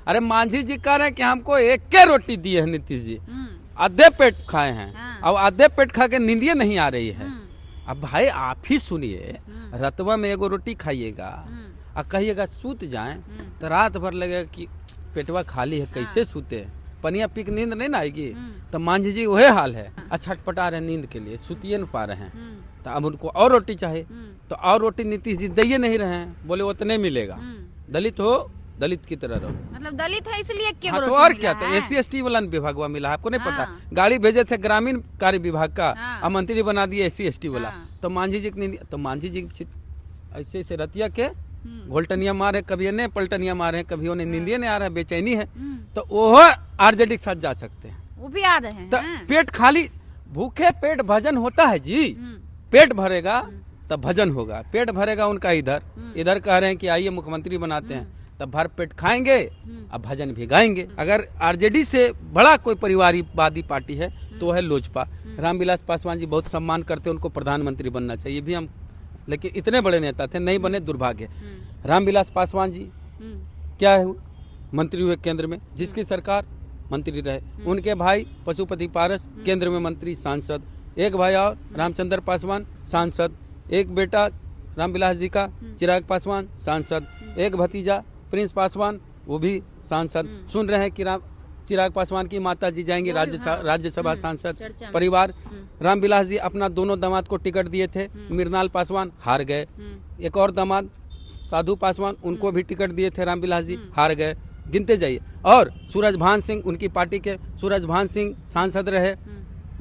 अरे मांझी जी कह रहे हैं कि हमको एक के रोटी दी है नीतीश जी, आधे पेट खाए हैं। हाँ। अब आधे पेट खा के नींदिए नहीं आ रही है। अब भाई आप ही सुनिए, रतवा में एगो रोटी खाइएगा और कहिएगा सूत जाए तो रात भर लगेगा कि पेटवा खाली है, कैसे सूते, पनिया पी के नींद नहीं ना आएगी। तो मांझी जी वही हाल है, छटपटा रहे नींद के लिए, सुतिए न पा रहे हैं। तो अब उनको और रोटी चाहिए, तो और रोटी नीतीश जी दे नहीं रहे हैं, बोले उतने मिलेगा। दलित हो दलित की तरह रहो, मतलब दलित है इसलिए क्यों हाँ, तो रोटी और मिला क्या था। है? SC/ST वाला विभाग मिला है, आपको नहीं पता। हाँ। गाड़ी भेजे थे ग्रामीण कार्य विभाग का, हाँ। अब मंत्री बना दिए SC/ST वाला। हाँ। तो मांझी जी तो मांझी जी ऐसे ऐसे रतिया के घोलटनिया मारे, कभी इन्हें पलटनिया मारे, कभी उन्हें नींदिए नहीं आ रहा है, बेचैनी है। तो वो RJD के साथ जा सकते हैं। वो भी आ रहे तो हैं। पेट खाली, भूखे पेट भजन होता है जी। पेट भरेगा तब भजन होगा, पेट भरेगा उनका इधर कह रहे हैं कि आइए मुख्यमंत्री बनाते हैं, तब भर पेट खाएंगे, अब भजन भी गाएंगे। अगर RJD से बड़ा कोई परिवारवादी पार्टी है तो है लोजपा। रामविलास पासवान जी बहुत सम्मान करते हैं, उनको प्रधानमंत्री बनना चाहिए भी हम, लेकिन इतने बड़े नेता थे, नहीं बने, दुर्भाग्य। रामविलास पासवान जी क्या है, मंत्री हुए केंद्र में, जिसकी सरकार मंत्री रहे। उनके भाई पशुपति पारस केंद्र में मंत्री सांसद, एक भाई और रामचंद्र पासवान सांसद, एक बेटा रामविलास जी का चिराग पासवान सांसद, एक भतीजा प्रिंस पासवान वो भी सांसद। सुन रहे हैं कि चिराग पासवान की माता जी जाएंगी राज्यसभा सांसद। परिवार रामविलास जी अपना दोनों दामाद को टिकट दिए थे, मृणाल पासवान हार गए। एक और दामाद साधु पासवान, उनको भी टिकट दिए थे रामविलास जी, हार गए। गिनते जाइए। और सूरजभान सिंह, उनकी पार्टी के सूरजभान सिंह सांसद रहे,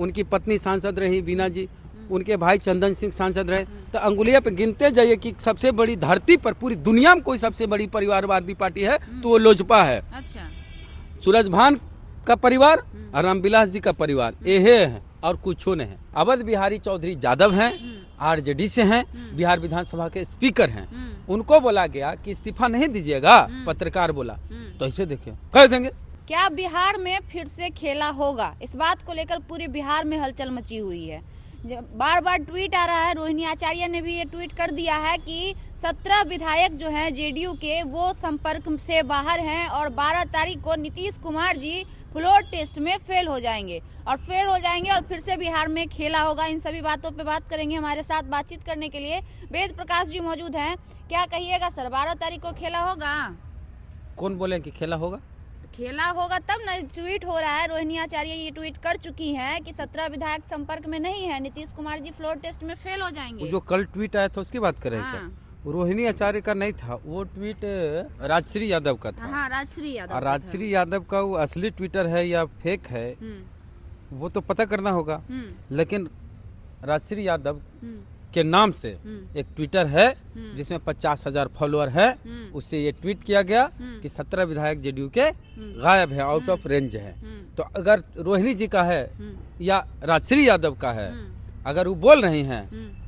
उनकी पत्नी सांसद रही बीना जी, उनके भाई चंदन सिंह सांसद रहे। तो अंगुलिया पे गिनते जाइए कि सबसे बड़ी धरती पर पूरी दुनिया में कोई सबसे बड़ी परिवारवादी पार्टी है तो वो लोजपा है। अच्छा। सूरजभान का परिवार और रामविलास जी का परिवार यही है और कुछ नहीं है। अवध बिहारी चौधरी यादव हैं, RJD से हैं, बिहार विधानसभा के स्पीकर हैं। उनको बोला गया कि इस्तीफा नहीं दीजिएगा, पत्रकार बोला, तो ऐसे देखिए कह देंगे। क्या बिहार में फिर से खेला होगा? इस बात को लेकर पूरे बिहार में हलचल मची हुई है। बार बार ट्वीट आ रहा है, रोहिणी आचार्य ने भी ये ट्वीट कर दिया है कि 17 विधायक जो हैं JDU के वो संपर्क से बाहर हैं और 12 तारीख को नीतीश कुमार जी फ्लोर टेस्ट में फेल हो जाएंगे और फिर से बिहार में खेला होगा। इन सभी बातों पे बात करेंगे। हमारे साथ बातचीत करने के लिए वेद प्रकाश जी मौजूद हैं। क्या कहिएगा सर, 12 तारीख को खेला होगा? कौन बोले कि खेला होगा? खेला होगा तब ना ट्वीट हो रहा है। रोहिणी आचार्य ये ट्वीट कर चुकी हैं कि 17 विधायक संपर्क में नहीं है, नीतीश कुमार जी फ्लोर टेस्ट में फेल हो जाएंगे। जो कल ट्वीट आया था उसकी बात करें क्या? रोहिणी आचार्य का नहीं था वो ट्वीट, राजश्री यादव का था। हाँ, राजश्री यादव का वो असली ट्विटर है या फेक है वो तो पता करना होगा। लेकिन राजश्री यादव के नाम से एक ट्विटर है जिसमें 50,000 फॉलोअर है, उससे ये ट्वीट किया गया कि 17 विधायक JDU के गायब है, आउट ऑफ रेंज है। तो अगर रोहिणी जी का है या राजश्री यादव का है, अगर वो बोल रही हैं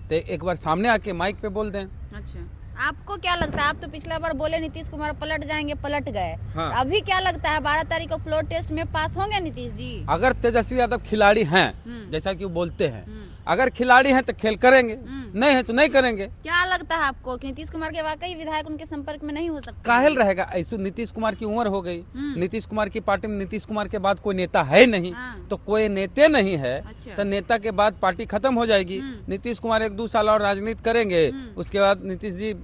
तो एक बार सामने आके माइक पे बोल दें। अच्छा, आपको क्या लगता है? आप तो पिछला बार बोले नीतीश कुमार पलट जाएंगे, पलट गए। हाँ। अभी क्या लगता है 12 तारीख को फ्लोर टेस्ट में पास होंगे नीतीश जी? अगर तेजस्वी यादव खिलाड़ी हैं जैसा कि वो बोलते हैं, अगर खिलाड़ी हैं तो खेल करेंगे, नहीं है तो नहीं करेंगे। क्या लगता है आपको कि नीतीश कुमार के वाकई विधायक उनके संपर्क में नहीं हो सकते? काहेल रहेगा ऐसे? नीतीश कुमार की उम्र हो गई, नीतीश कुमार की पार्टी में नीतीश कुमार के बाद कोई नेता है नहीं। तो कोई नेता नहीं है। अच्छा। तो नेता के बाद पार्टी खत्म हो जाएगी। नीतीश कुमार 1-2 साल और राजनीति करेंगे, उसके बाद नीतीश जी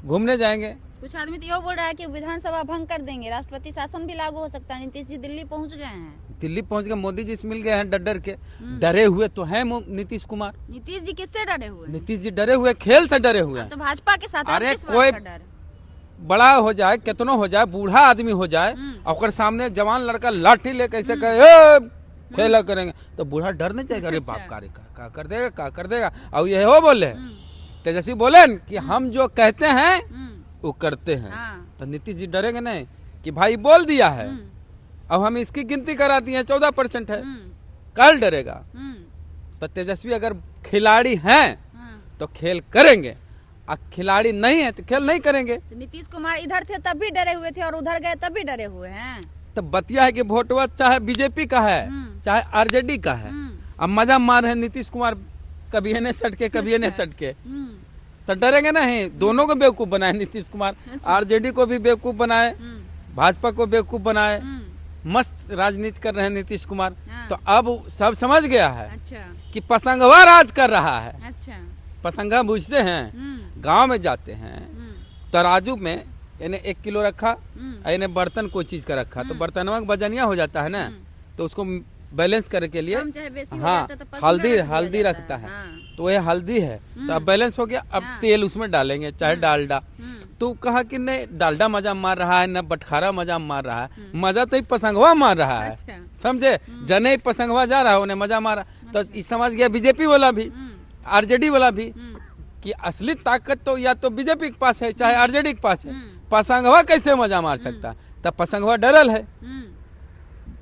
घूमने जाएंगे। कुछ आदमी तो ये बोल रहा है कि विधानसभा भंग कर देंगे, राष्ट्रपति शासन भी लागू हो सकता है। नीतीश जी दिल्ली पहुंच गए हैं। दिल्ली पहुंच गए, मोदी जी से मिल गए हैं डर के। डरे हुए तो हैं नीतीश कुमार। नीतीश जी किससे डरे हुए? नीतीश जी डरे हुए, खेल से डरे हुए। तो भाजपा के साथ अरे किस बात कोई का डर? बड़ा हो जाए, कितनो हो जाए, बूढ़ा आदमी हो जाए और सामने जवान लड़का लाठी ले कैसे कहे खेला करेंगे तो बूढ़ा डर नहीं जाएगा। अरे बाप का कर देगा। और ये हो बोले तेजस्वी बोले कि हम जो कहते हैं वो करते हैं। तो नीतीश जी डरेंगे नहीं कि भाई बोल दिया है, अब हम इसकी गिनती करा दी है 14% है, कल डरेगा। तो तेजस्वी अगर खिलाड़ी हैं तो खेल करेंगे, और खिलाड़ी नहीं है तो खेल नहीं करेंगे। तो नीतीश कुमार इधर थे तब भी डरे हुए थे और उधर गए तब भी डरे हुए हैं। तो बतिया है कि वोटवा चाहे BJP का है चाहे RJD का है, अब मजा मार है नीतीश कुमार, कभी इन्हें सटके कभी इन्हें सटके, तो डरेंगे नहीं। दोनों को बेवकूफ बनाए नीतीश कुमार, RJD को भी बेवकूफ बनाए, भाजपा को बेवकूफ बनाए, मस्त राजनीति कर रहे हैं नीतीश कुमार। तो अब सब समझ गया है अच्छा कि पसंगवा राज कर रहा है। अच्छा पसंगा बुझते हैं, गांव में जाते हैं, तराजू में इन्हें 1 किलो रखा, इन्हें बर्तन कोई चीज का रखा, तो बर्तनवा वजनिया हो जाता है ना, तो उसको बैलेंस करने के लिए कम चाहे बेसी हो हाँ जाता है तो पसंद हल्दी जाता रखता है। हाँ। तो ये हल्दी है, तो अब बैलेंस हो गया। अब तेल उसमें डालेंगे, चाहे डालडा। तो कहा कि नहीं, डालडा मजा मार रहा है, न बटखारा मजा मार रहा है, मजा तो ही पसंगवा मार रहा है। अच्छा। समझे, जने ही पसंगवा जा रहा है, उन्हें मजा मारा। तो इस समझ गया बीजेपी वाला भी, आरजेडी वाला भी, कि असली ताकत तो या तो बीजेपी के पास है, चाहे आरजेडी के पास है। पसंगवा कैसे मजा मार सकता? तब पसंगवा डरल है,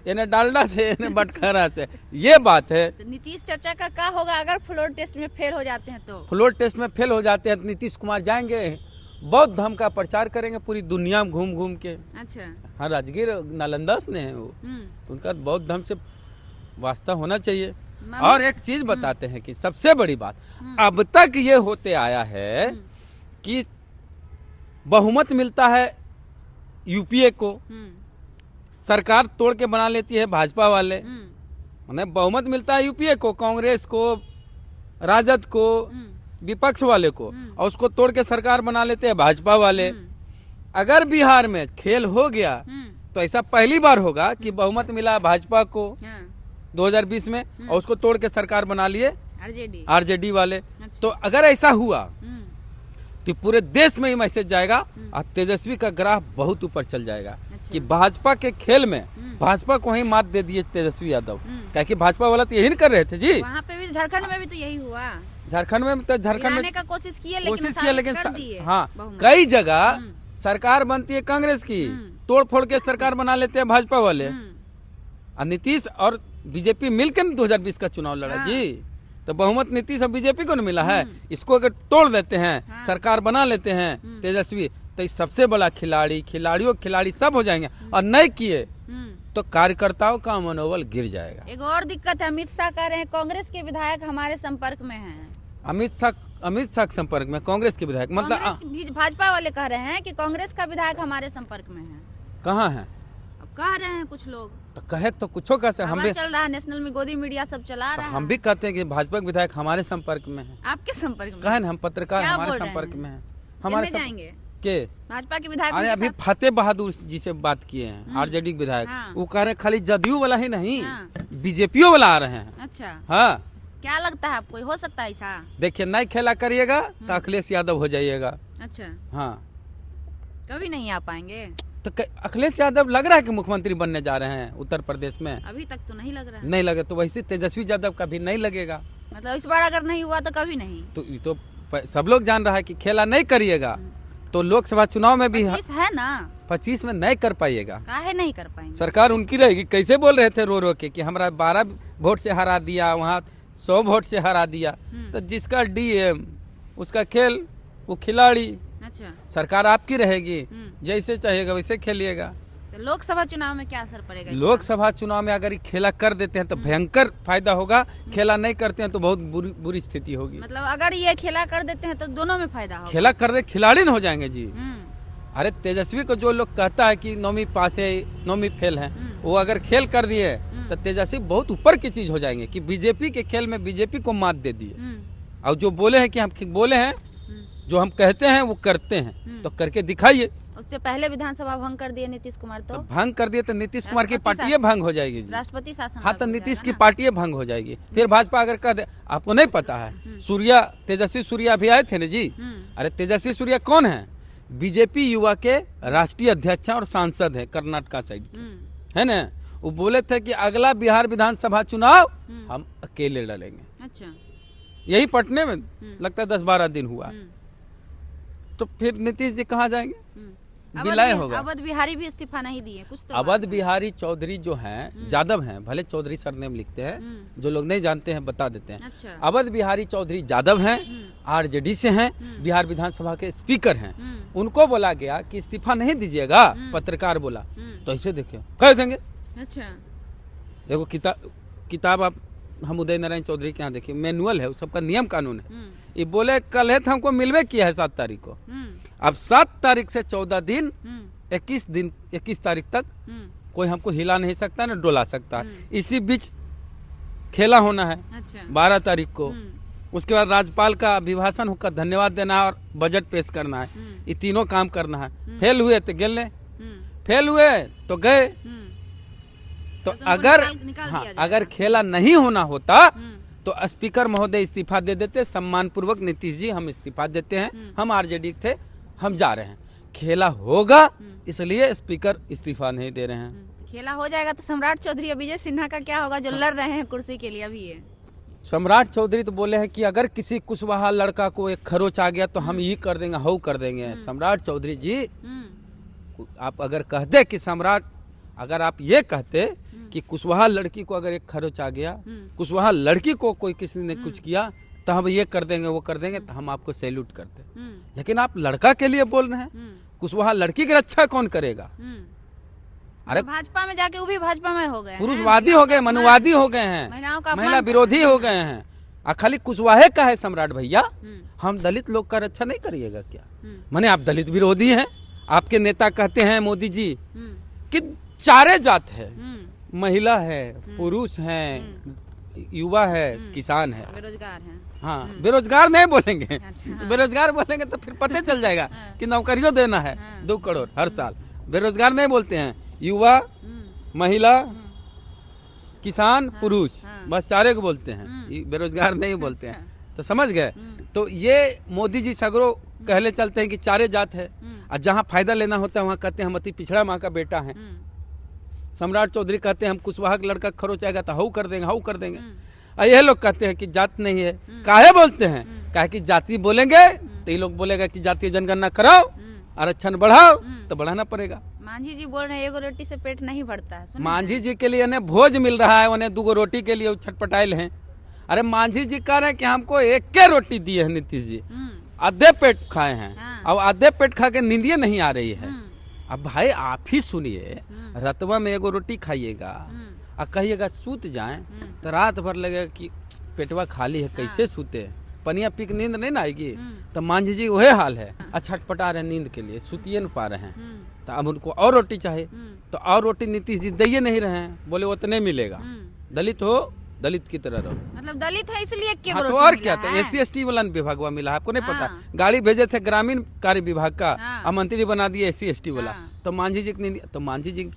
इन्हें डालडा से, इन्हें बटखारा से। ये बात है। तो नीतीश चाचा का क्या होगा अगर फ्लोर टेस्ट में फेल हो जाते हैं तो? फ्लोर टेस्ट में फेल हो जाते हैं तो नीतीश कुमार जाएंगे, बौद्ध धर्म का प्रचार करेंगे पूरी दुनिया में घूम घूम के। अच्छा। हाँ, राजगीर नालंदा से हैं वो, तो उनका बौद्ध धर्म से वास्ता होना चाहिए। और एक चीज बताते हैं कि सबसे बड़ी बात, अब तक ये होते आया है कि बहुमत मिलता है यूपीए को, सरकार तोड़ के बना लेती है भाजपा वाले, उन्हें बहुमत मिलता है यूपीए को, कांग्रेस को, राजद को, विपक्ष वाले को, और उसको तोड़ के सरकार बना लेते हैं भाजपा वाले। अगर बिहार में खेल हो गया तो ऐसा पहली बार होगा कि बहुमत मिला भाजपा को 2020 में, और उसको तोड़ के सरकार बना लिए आरजेडी वाले। तो अगर ऐसा हुआ तो पूरे देश में ही मैसेज जाएगा और तेजस्वी का ग्राफ बहुत ऊपर चल जाएगा कि भाजपा के खेल में भाजपा को ही मात दे दिए तेजस्वी यादव। क्या कि भाजपा वाला तो यही नहीं कर रहे थे जी। वहाँ पे भी, झारखंड में भी तो यही हुआ। झारखंड में तो झारखंड में का कोशिश किया, लेकिन हाँ, कई जगह सरकार बनती है कांग्रेस की, तोड़ फोड़ के सरकार बना लेते हैं भाजपा वाले। और नीतीश और बीजेपी मिलकर 2020 का चुनाव लड़ा जी, तो बहुमत नीतीश और बीजेपी को नहीं मिला है। इसको अगर तोड़ देते हैं, सरकार बना लेते हैं तेजस्वी, तो इस सबसे बड़ा खिलाड़ी सब हो जाएंगे। और नहीं किए तो कार्यकर्ताओं का मनोबल गिर जाएगा। एक और दिक्कत है, अमित शाह कह रहे हैं कांग्रेस के विधायक हमारे संपर्क में हैं। अमित शाह के संपर्क में कांग्रेस के विधायक, मतलब भाजपा वाले कह रहे हैं कि कांग्रेस का विधायक हमारे संपर्क में है। कहाँ है? अब कह रहे हैं कुछ लोग, तो कहे तो कुछो का हम भी चल रहा है, नेशनल में गोदी मीडिया सब चला रहा है। हम भी कहते हैं कि भाजपा के विधायक हमारे संपर्क में है। आपके संपर्क में? कहे ना, हम पत्रकार हमारे संपर्क में है। हमारे जाएंगे के भाजपा के विधायक? अरे अभी फतेह बहादुर जी से बात किए हैं, आरजेडी के विधायक। वो कह रहे हैं खाली जदयू वाला ही नहीं, बीजेपीओ वाला आ रहे हैं। अच्छा। हाँ, क्या लगता है आपको, हो सकता है ऐसा? देखिए, नहीं खेला करिएगा तो अखिलेश यादव हो जाइएगा। अच्छा। हाँ, कभी नहीं आ पाएंगे? तो अखिलेश यादव लग रहा है कि मुख्यमंत्री बनने जा रहे हैं उत्तर प्रदेश में। अभी तक तो नहीं लग रहा है। नहीं लगे तो वैसे तेजस्वी यादव का भी नहीं लगेगा। मतलब इस बार अगर नहीं हुआ तो कभी नहीं? तो ये तो सब लोग जान रहा है कि खेला नहीं करिएगा तो लोकसभा चुनाव में भी 25 है ना, 25 में नहीं कर पाइएगा। काहे नहीं कर पाएंगे? सरकार उनकी रहेगी। कैसे बोल रहे थे रो रो के कि हमारा 12 वोट से हरा दिया, वहाँ 100 वोट से हरा दिया। तो जिसका डीएम उसका खेल, वो खिलाड़ी। अच्छा। सरकार आपकी रहेगी, जैसे चाहेगा वैसे खेलिएगा। तो लोकसभा चुनाव में क्या असर पड़ेगा? लोकसभा चुनाव में अगर खेला कर देते हैं तो भयंकर फायदा होगा, खेला नहीं करते हैं तो बहुत बुरी स्थिति होगी। मतलब अगर ये खेला कर देते हैं तो दोनों में फायदा होगा। खेला कर दे, खिलाड़ी न हो जाएंगे जी। अरे तेजस्वी को जो लोग कहता है कि 9वीं पास है, 9वीं फेल है, वो अगर खेल कर दिए तो तेजस्वी बहुत ऊपर की चीज हो जाएंगे कि बीजेपी के खेल में बीजेपी को मात दे दिए। और जो बोले हैं कि हम बोले हैं, जो हम कहते हैं वो करते हैं, तो करके दिखाइए। उससे पहले विधानसभा भंग कर दिए नीतीश कुमार, तो भंग कर दिए तो नीतीश कुमार की पार्टी भंग हो जाएगी जी। राष्ट्रपति शासन। हाँ, तो नीतीश की पार्टी भंग हो जाएगी। फिर भाजपा अगर कह दे, आपको नहीं पता है, तेजस्वी सूर्या अभी आए थे ना जी। अरे तेजस्वी सूर्या कौन है? बीजेपी युवा के राष्ट्रीय अध्यक्ष और सांसद है, कर्नाटका साइड है ना। वो बोले थे कि अगला बिहार विधानसभा चुनाव हम अकेले लड़ेंगे। अच्छा। यही पटने में लगता है 10-12 दिन हुआ। तो फिर नीतीश जी कहाँ जाएंगे? विलय होगा। अवध बिहारी भी इस्तीफा नहीं दिए कुछ तो? अवध बिहारी चौधरी जो हैं, यादव हैं, भले चौधरी सरनेम लिखते हैं, जो लोग नहीं जानते हैं बता देते हैं। अच्छा। अवध बिहारी चौधरी यादव हैं, आरजेडी से हैं, बिहार विधानसभा के स्पीकर हैं। उनको बोला गया कि इस्तीफा नहीं दीजिएगा, पत्रकार बोला, तो ऐसे देखिए कह देंगे। अच्छा। देखो किताब आप हम उदय नारायण चौधरी के यहाँ देखिए, मैनुअल है, सबका नियम कानून है। ये बोले कल है तो हमको मिलवे किया है 7 तारीख को। अब 7 तारीख से 14 दिन 21 तारीख तक कोई हमको हिला नहीं सकता न डोला सकता। इसी बीच खेला होना है। अच्छा। 12 तारीख को। उसके बाद राज्यपाल का अभिभाषण होकर धन्यवाद देना है और बजट पेश करना है। ये तीनों काम करना है। फेल हुए तो गेलने, फेल हुए तो गए। तो अगर अगर खेला नहीं होना होता तो स्पीकर महोदय इस्तीफा दे देते। सम्मान पूर्वक नीतीश जी हम इस्तीफा देते हैं, हम आरजेडी थे, हम जा रहे हैं। खेला होगा इसलिए स्पीकर इस्तीफा नहीं दे रहे हैं। खेला हो जाएगा तो सम्राट चौधरी और विजय सिन्हा का क्या होगा जो लड़ रहे हैं कुर्सी के लिए अभी ये? सम्राट चौधरी तो बोले हैं कि अगर किसी कुशवाहा लड़का को एक खरोच आ गया तो हम ये कर देंगे, हव कर देंगे। सम्राट चौधरी जी आप अगर कहते कि सम्राट, अगर आप ये कहते कि कुशवाहा लड़की को अगर एक खरोच आ गया, कुशवाहा लड़की को कोई किसी ने कुछ किया तो हम ये कर देंगे वो कर देंगे, तो हम आपको सैल्यूट करते। लेकिन आप लड़का के लिए बोल रहे हैं। कुशवाहा लड़की की रक्षा कौन करेगा? अरे भाजपा में जाके वो भी भाजपा में हो गए, पुरुषवादी हो गए, मनुवादी हो गए हैं, महिलाओं का महिला विरोधी हो गए हैं। खाली कुशवाहे का है सम्राट भैया, हम दलित लोग का रक्षा नहीं करिएगा क्या? माने आप दलित विरोधी हैं। आपके नेता कहते हैं मोदी जी कि चारे जात है, महिला है, पुरुष है, युवा है, किसान है, बेरोजगार है। हाँ, बेरोजगार नहीं बोलेंगे। बेरोजगार बोलेंगे तो फिर पता चल जाएगा कि नौकरियों देना है 2 करोड़ हर साल। बेरोजगार नहीं बोलते हैं, युवा, महिला, किसान, पुरुष, बस चारे को बोलते हैं, बेरोजगार नहीं बोलते हैं। तो समझ गए? तो ये मोदी जी सगरो कहले चलते हैं कि चारे जात है, और जहाँ फायदा लेना होता है वहाँ कहते हैं हम अति पिछड़ा माँ का बेटा है। सम्राट चौधरी कहते हैं हम कुशवाहा का लड़का खरोच आएगा तो हव कर देंगे, हव कर देंगे। और ये लोग कहते हैं कि जात नहीं है। काहे बोलते हैं? काहे कि जाति बोलेंगे तो ये लोग बोलेगा कि जातीय जनगणना कराओ, आरक्षण बढ़ाओ, तो बढ़ाना पड़ेगा। मांझी जी बोल रहे हैं एगो रोटी से पेट नहीं भरता है। मांझी जी के लिए उन्हें भोज मिल रहा है, उन्हें 2 रोटी के लिए छटपटाइल हैं। अरे मांझी जी कह रहे हैं कि हमको 1 रोटी दी है नीतीश जी, आधे पेट खाए हैं। अब आधे पेट खा के नींदिए नहीं आ रही है। अब भाई आप ही सुनिए, रतवा में 1 रोटी खाइएगा और कहिएगा सूत जाएं तो रात भर लगेगा कि पेटवा खाली है, कैसे सूते, पनिया पी के नींद नहीं ना आएगी। तो मांझी जी वही हाल है, छटपटा रहे नींद के लिए, सुतिए न पा रहे हैं। तो अब उनको और रोटी चाहिए, तो और रोटी नीतीश जी दे नहीं रहे हैं, बोले उतने मिलेगा। दलित हो, दलित की तरह रहो। मतलब दलित है इसलिए हाँ, तो और क्या? तो SC/ST वाला विभाग मिला, आपको नहीं पता? गाड़ी भेजे थे ग्रामीण कार्य विभाग का, और मंत्री बना दिए SC/ST वाला। तो मांझी जी तो मांझी जी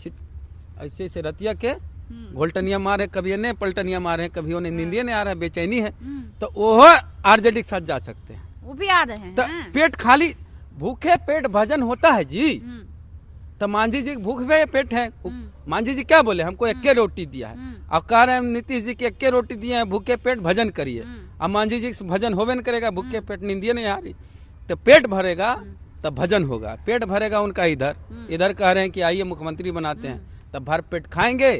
ऐसे ऐसे रतिया के घोलटनिया मारे, कभी इन्हें पलटनिया मारे, कभी उन्हें नींदिए नहीं आ रहा है, बेचैनी है, तो वो आरजेडी के साथ जा सकते हैं। वो भी आ रहे हैं। तो पेट खाली, भूखे पेट भजन होता है जी। तो मांझी जी भूखे पेट है। मांझी जी क्या बोले? हमको 1 रोटी दिया है, और कह रहे हैं नीतीश जी की 1 रोटी दिए हैं, भूखे पेट भजन करिए। अब मांझी जी भजन होवे न करेगा, भूखे पेट नींदिए नहीं आ रही। तो पेट भरेगा तब भजन होगा, पेट भरेगा उनका इधर कह रहे हैं कि आइए मुख्यमंत्री बनाते हैं, तब भर पेट खाएंगे,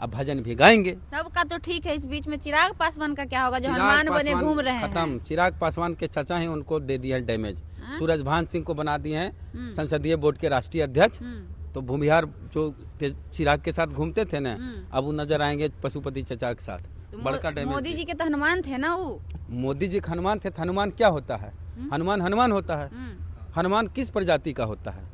अब भजन भी गाएंगे। सबका तो ठीक है। इस बीच में चिराग पासवान का क्या होगा जो हनुमान बने घूम रहे हैं? खत्म। चिराग पासवान के चाचा हैं, उनको दे दिया डैमेज। सूरजभान सिंह को बना दिए हैं संसदीय बोर्ड के राष्ट्रीय अध्यक्ष। तो भूमिहार जो चिराग के साथ घूमते थे ना, अब वो नजर आएंगे पशुपति चचा के साथ। तो बड़का डैमेज। मोदी जी के तो हनुमान थे ना वो? मोदी जी हनुमान थे। हनुमान क्या होता है? हनुमान होता है। हनुमान किस प्रजाति का होता है?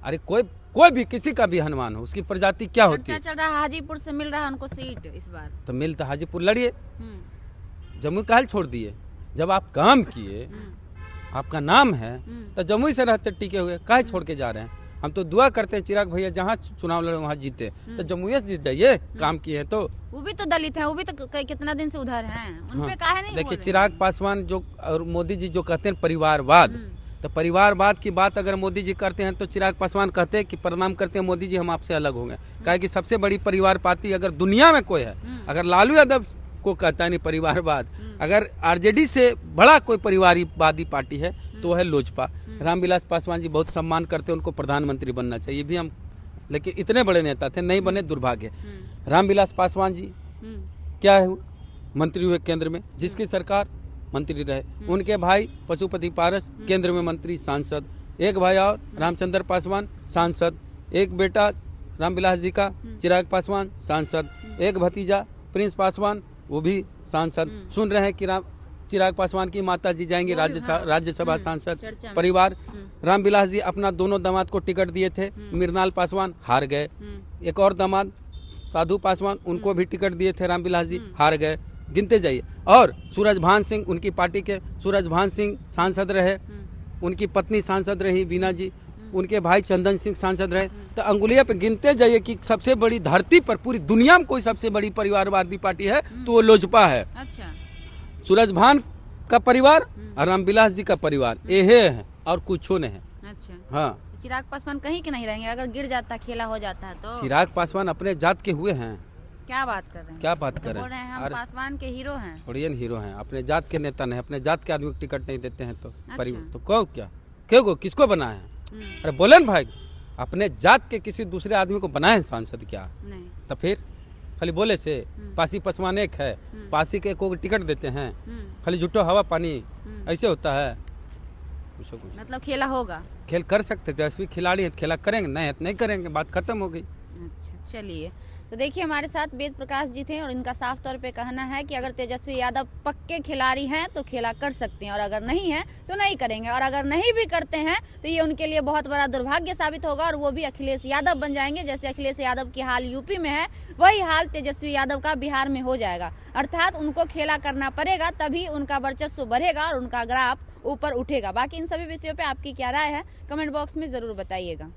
अरे कोई भी किसी का भी हनुमान हो, उसकी प्रजाति क्या होती है? चल रहा हाजीपुर से मिल रहा है उनको सीट इस बार। तो मिलता हाजीपुर, लड़िए। जमुई काहे छोड़ दिए? जब आप काम किए, आपका नाम है, तो जमुई से रहते टिके हुए, काहे छोड़ के जा रहे हैं? हम तो दुआ करते हैं चिराग भैया जहाँ चुनाव लड़े वहाँ जीते, तो जमुई से जीत जाइए, काम किए तो। वो भी तो दलित है, वो भी तो कितना दिन से उधर हैं, उन पे काहे नहीं? देखिए चिराग पासवान जो और मोदी जी जो कहते हैं परिवारवाद, तो परिवारवाद की बात अगर मोदी जी करते हैं तो चिराग पासवान कहते हैं कि प्रणाम करते हैं मोदी जी, हम आपसे अलग होंगे। कहे कि सबसे बड़ी परिवार पार्टी अगर दुनिया में कोई है, अगर लालू यादव को कहता है नहीं परिवारवाद, अगर आरजेडी से बड़ा कोई परिवारवादी पार्टी है तो है लोजपा। रामविलास पासवान जी बहुत सम्मान करते हैं, उनको प्रधानमंत्री बनना चाहिए भी हम, लेकिन इतने बड़े नेता थे, नहीं बने, दुर्भाग्य। रामविलास पासवान जी क्या है? मंत्री हुए केंद्र में, जिसकी सरकार मंत्री रहे। उनके भाई पशुपति पारस केंद्र में मंत्री, सांसद। एक भाई और रामचंद्र पासवान सांसद। एक बेटा रामविलास जी का चिराग पासवान सांसद। एक भतीजा प्रिंस पासवान वो भी सांसद। सुन रहे हैं कि चिराग पासवान की माता जी जाएंगी राज्यसभा सांसद चर्चा में। परिवार। रामविलास जी अपना दोनों दामाद को टिकट दिए थे, मृणाल पासवान हार गए। एक और दामाद साधु पासवान, उनको भी टिकट दिए थे रामविलास जी, हार गए। गिनते जाइए। और सूरजभान सिंह, उनकी पार्टी के सूरजभान सिंह सांसद रहे, उनकी पत्नी सांसद रही बीना जी, उनके भाई चंदन सिंह सांसद रहे। तो अंगुलिया पे गिनते जाइए कि सबसे बड़ी धरती पर पूरी दुनिया में कोई सबसे बड़ी परिवारवादी पार्टी है तो वो लोजपा है। अच्छा, सूरजभान का परिवार और रामविलास जी का परिवार ये है और कुछ नहीं है। अच्छा। हाँ, चिराग पासवान कहीं के नहीं रहेंगे अगर गिर जाता, खेला हो जाता है तो? चिराग पासवान अपने जात के हुए हैं। क्या बात कर रहे हैं? क्या बात तो कर रहे बोल रहे हैं हम अरे पासवान के हीरो हैं। छोड़िए न, हीरो हैं, अपने जात के नेता नहीं, अपने जात के आदमी को टिकट नहीं देते हैं तो अच्छा। तो कहो क्या, क्यों को किसको बनाए हैं? अरे बोले न भाई, अपने जात के किसी दूसरे आदमी को बनाए हैं सांसद क्या? नहीं। तो फिर खाली बोले से पासी पासवान एक है, पासी के को टिकट देते हैं, खाली झूठो हवा पानी ऐसे होता है? कुछ मतलब खेला होगा। खेल कर सकते, तेजस्वी खिलाड़ी है, खेला करेंगे, नहीं है तो नहीं करेंगे, बात खत्म हो गई। अच्छा, चलिए। तो देखिए हमारे साथ वेद प्रकाश जी थे और इनका साफ तौर पे कहना है कि अगर तेजस्वी यादव पक्के खिलाड़ी हैं तो खेला कर सकते हैं और अगर नहीं है तो नहीं करेंगे, और अगर नहीं भी करते हैं तो ये उनके लिए बहुत बड़ा दुर्भाग्य साबित होगा और वो भी अखिलेश यादव बन जाएंगे। जैसे अखिलेश यादव की हाल यूपी में है वही हाल तेजस्वी यादव का बिहार में हो जाएगा, अर्थात उनको खेला करना पड़ेगा तभी उनका वर्चस्व बढ़ेगा और उनका ग्राफ ऊपर उठेगा। बाकी इन सभी विषयों पे आपकी क्या राय है कमेंट बॉक्स में जरूर बताइएगा।